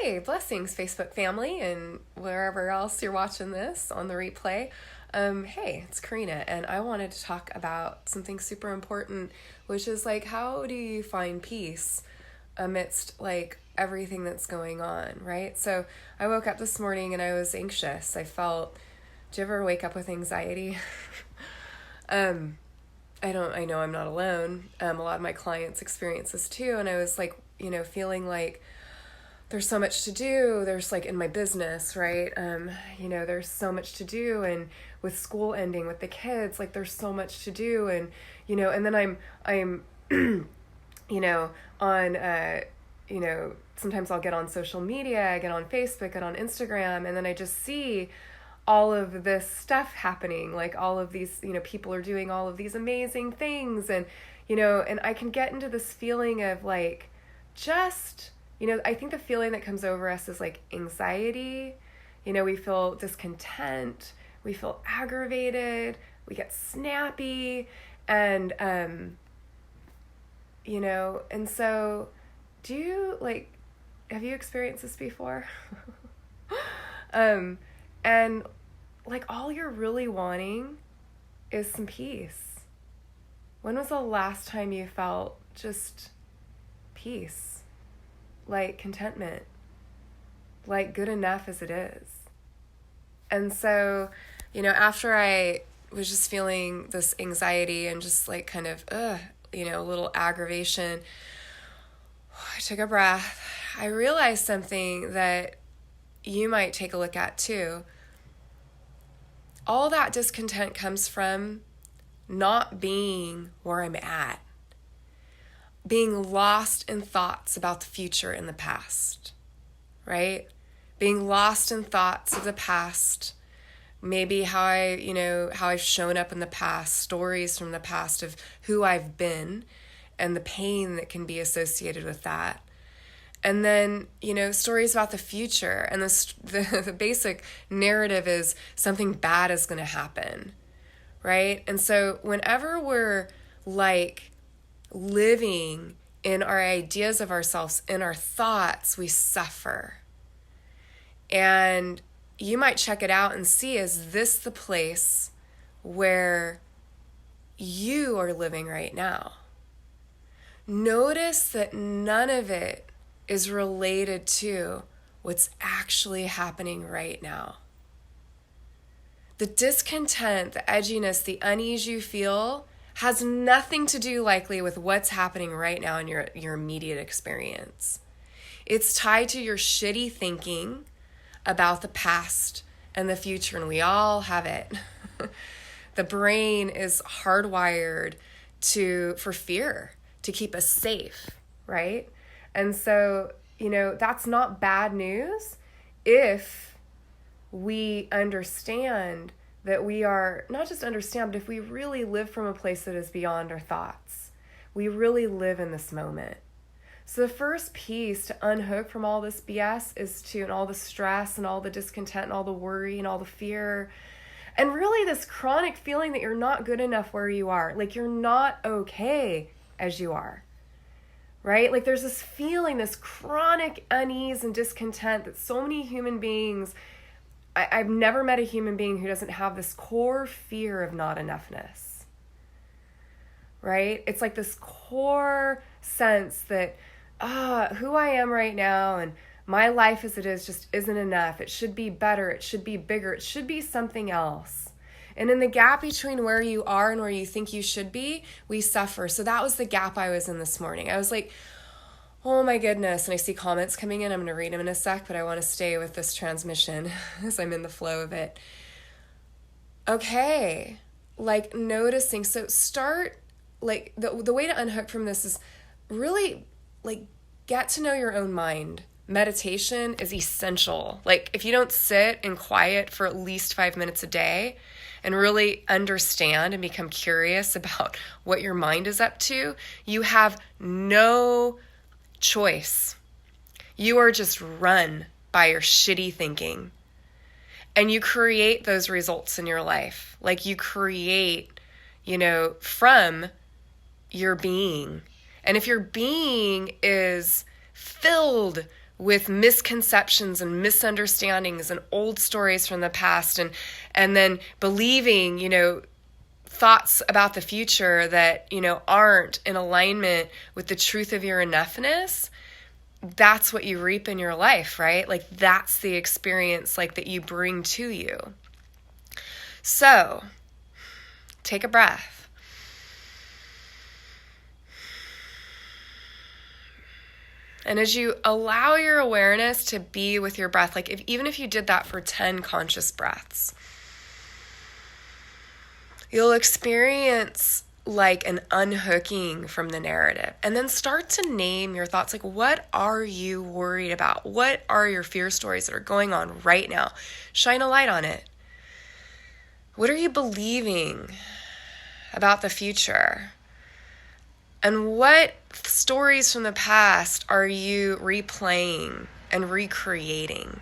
Hey, blessings, Facebook family, and wherever else you're watching this on the replay. Hey, it's Karina, and I wanted to talk about something super important, which is like, how do you find peace amidst like everything that's going on, right? So I woke up this morning and I was anxious. Do you ever wake up with anxiety? I know I'm not alone. A lot of my clients experience this too, and I was like, feeling like there's so much to do. There's like in my business, right? There's so much to do, and with school ending with the kids, like there's so much to do, and and then I'm on sometimes I'll get on social media, I get on Facebook, get on Instagram, and then I just see all of this stuff happening, like all of these, people are doing all of these amazing things, and and I can get into this feeling of like just I think the feeling that comes over us is like anxiety. We feel discontent, we feel aggravated, we get snappy, and and so have you experienced this before? And like all you're really wanting is some peace. When was the last time you felt just peace? Like contentment, like good enough as it is. And so, after I was just feeling this anxiety and just like kind of, a little aggravation, I took a breath. I realized something that you might take a look at too. All that discontent comes from not being where I'm at. Being lost in thoughts about the future and the past, right? Being lost in thoughts of the past, maybe how I've shown up in the past, stories from the past of who I've been and the pain that can be associated with that. And then, stories about the future, and the basic narrative is something bad is going to happen, right? And so whenever we're like living in our ideas of ourselves, in our thoughts, we suffer. And you might check it out and see, is this the place where you are living right now? Notice that none of it is related to what's actually happening right now. The discontent, the edginess, the unease you feel has nothing to do likely with what's happening right now in your immediate experience. It's tied to your shitty thinking about the past and the future, and we all have it. The brain is hardwired for fear, to keep us safe, right? And so, that's not bad news if we understand that we are, not just understand, but if we really live from a place that is beyond our thoughts. We really live in this moment. So the first piece to unhook from all this BS and all the stress and all the discontent and all the worry and all the fear, and really this chronic feeling that you're not good enough where you are, like you're not okay as you are, right? Like there's this feeling, this chronic unease and discontent that so many human beings, I've never met a human being who doesn't have this core fear of not enoughness, right? It's like this core sense that, who I am right now and my life as it is just isn't enough. It should be better. It should be bigger. It should be something else. And in the gap between where you are and where you think you should be, we suffer. So that was the gap I was in this morning. I was like, oh my goodness. And I see comments coming in. I'm going to read them in a sec, but I want to stay with this transmission as I'm in the flow of it. Okay. Like noticing. So start, like the way to unhook from this is really like get to know your own mind. Meditation is essential. Like if you don't sit in quiet for at least 5 minutes a day and really understand and become curious about what your mind is up to, you have no choice. You are just run by your shitty thinking. And you create those results in your life. Like you create, from your being. And if your being is filled with misconceptions and misunderstandings and old stories from the past, and then believing, thoughts about the future that, aren't in alignment with the truth of your enoughness, that's what you reap in your life, right? Like that's the experience like that you bring to you. So take a breath. And as you allow your awareness to be with your breath, like even if you did that for 10 conscious breaths, you'll experience like an unhooking from the narrative, and then start to name your thoughts. Like, what are you worried about? What are your fear stories that are going on right now? Shine a light on it. What are you believing about the future? And what stories from the past are you replaying and recreating?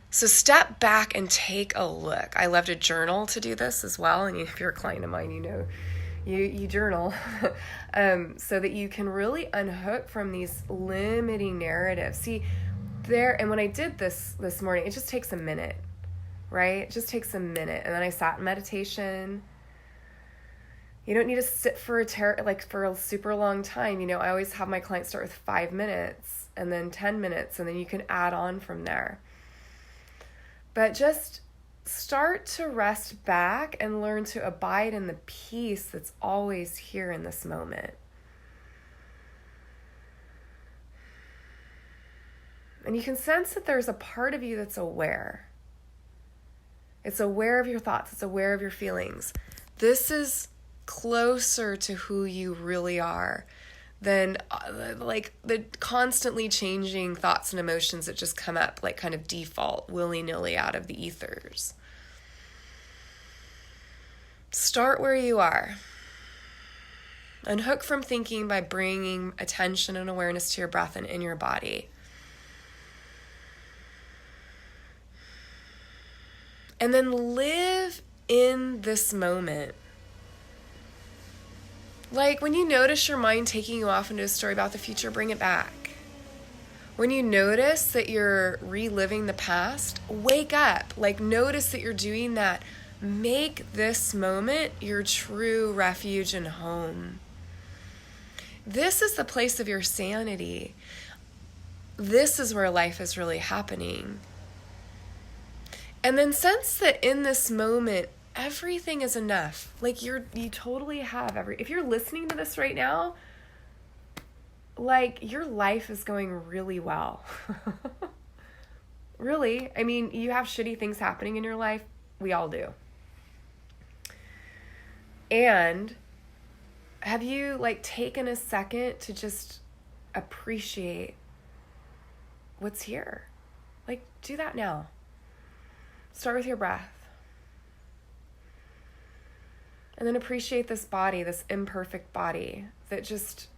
So step back and take a look. I love to journal to do this as well. And if you're a client of mine, you journal so that you can really unhook from these limiting narratives. See, and when I did this morning, it just takes a minute, right? It just takes a minute. And then I sat in meditation. You don't need to sit for a super long time. I always have my clients start with 5 minutes and then 10 minutes, and then you can add on from there. But just start to rest back and learn to abide in the peace that's always here in this moment. And you can sense that there's a part of you that's aware. It's aware of your thoughts. It's aware of your feelings. This is closer to who you really are than like the constantly changing thoughts and emotions that just come up like kind of default willy-nilly out of the ethers. Start where you are. Unhook from thinking by bringing attention and awareness to your breath and in your body. And then live in this moment. Like when you notice your mind taking you off into a story about the future, bring it back. When you notice that you're reliving the past, wake up. Like notice that you're doing that. Make this moment your true refuge and home. This is the place of your sanity. This is where life is really happening. And then sense that in this moment, everything is enough. Like you totally have if you're listening to this right now, like your life is going really well. Really. I mean, you have shitty things happening in your life. We all do. And have you taken a second to just appreciate what's here? Do that now. Start with your breath. And then appreciate this body, this imperfect body that just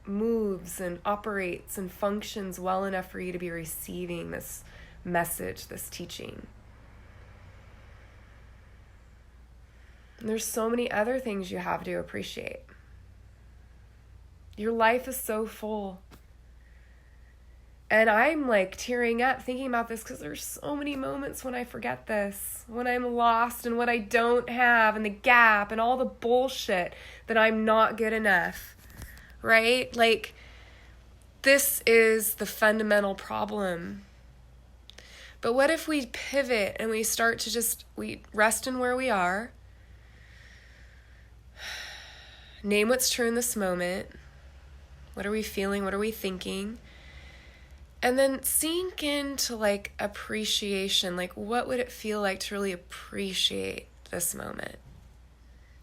moves and operates and functions well enough for you to be receiving this message, this teaching. And there's so many other things you have to appreciate. Your life is so full. And I'm tearing up thinking about this because there's so many moments when I forget this, when I'm lost in what I don't have and the gap and all the bullshit that I'm not good enough, right? This is the fundamental problem. But what if we pivot and we start to we rest in where we are, name what's true in this moment, what are we feeling, what are we thinking? And then sink into appreciation. What would it feel like to really appreciate this moment?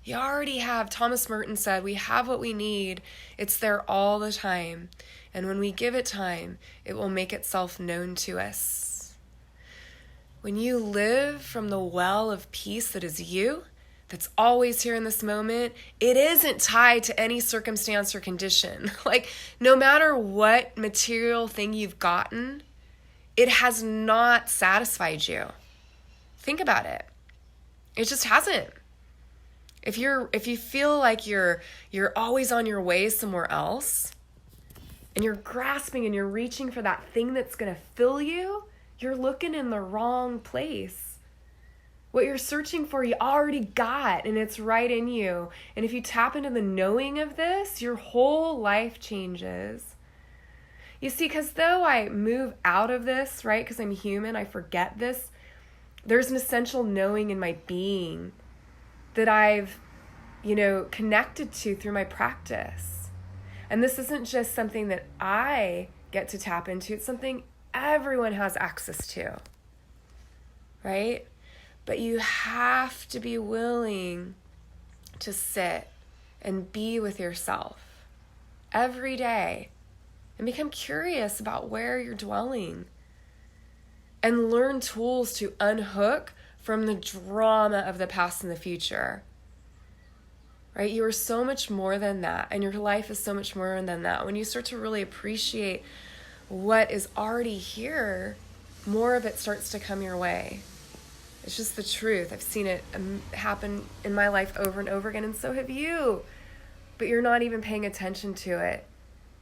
You already have. Thomas Merton said, we have what we need. It's there all the time. And when we give it time, it will make itself known to us. When you live from the well of peace that is you, that's always here in this moment, it isn't tied to any circumstance or condition. No matter what material thing you've gotten, it has not satisfied you. Think about it. It just hasn't. If you feel like you're always on your way somewhere else, and you're grasping and you're reaching for that thing that's going to fill you, you're looking in the wrong place. What you're searching for, you already got, and it's right in you. And if you tap into the knowing of this, your whole life changes. You see, because though I move out of this, right, because I'm human, I forget this, there's an essential knowing in my being that I've, connected to through my practice. And this isn't just something that I get to tap into, it's something everyone has access to, right? But you have to be willing to sit and be with yourself every day and become curious about where you're dwelling and learn tools to unhook from the drama of the past and the future. Right? You are so much more than that, and your life is so much more than that. When you start to really appreciate what is already here, more of it starts to come your way. It's just the truth. I've seen it happen in my life over and over again, and so have you. But you're not even paying attention to it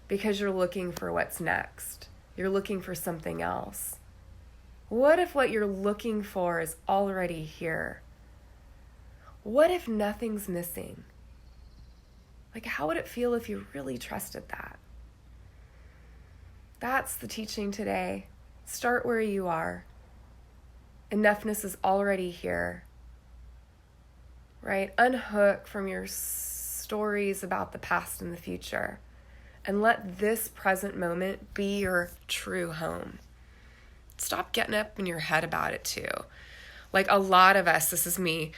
because you're looking for what's next. You're looking for something else. What if what you're looking for is already here? What if nothing's missing? Like, how would it feel if you really trusted that? That's the teaching today. Start where you are. Enoughness is already here, right? Unhook from your stories about the past and the future, and let this present moment be your true home. Stop getting up in your head about it too. Like a lot of us, this is me,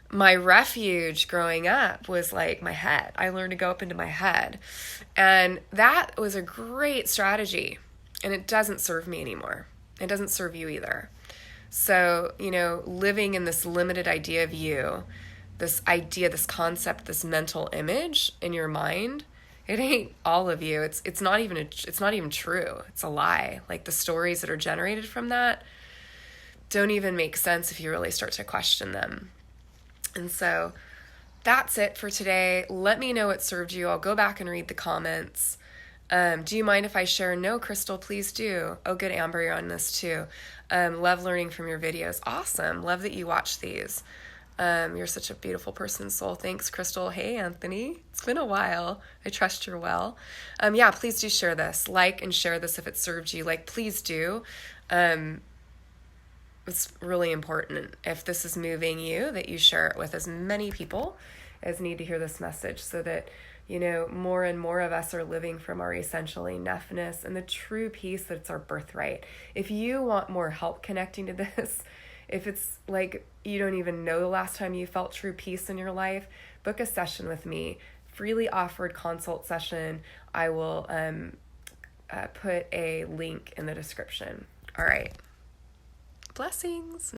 my refuge growing up was like my head. I learned to go up into my head, and that was a great strategy, and it doesn't serve me anymore. It doesn't serve you either. So, living in this limited idea of you, this idea, this concept, this mental image in your mind, it ain't all of you. It's not even true. It's a lie. Like the stories that are generated from that don't even make sense if you really start to question them. And so that's it for today. Let me know what served you. I'll go back and read the comments. Do you mind if I share? No, Crystal, please do. Oh, good, Amber, you're on this too. Love learning from your videos. Awesome. Love that you watch these. You're such a beautiful person, soul. Thanks, Crystal. Hey, Anthony. It's been a while. I trust you're well. Yeah, please do share this. Like and share this if it served you. Like, please do. It's really important, if this is moving you, that you share it with as many people as need to hear this message, so that more and more of us are living from our essential enoughness and the true peace that it's our birthright. If you want more help connecting to this, if it's like you don't even know the last time you felt true peace in your life, book a session with me. Freely offered consult session. I will put a link in the description. All right. Blessings.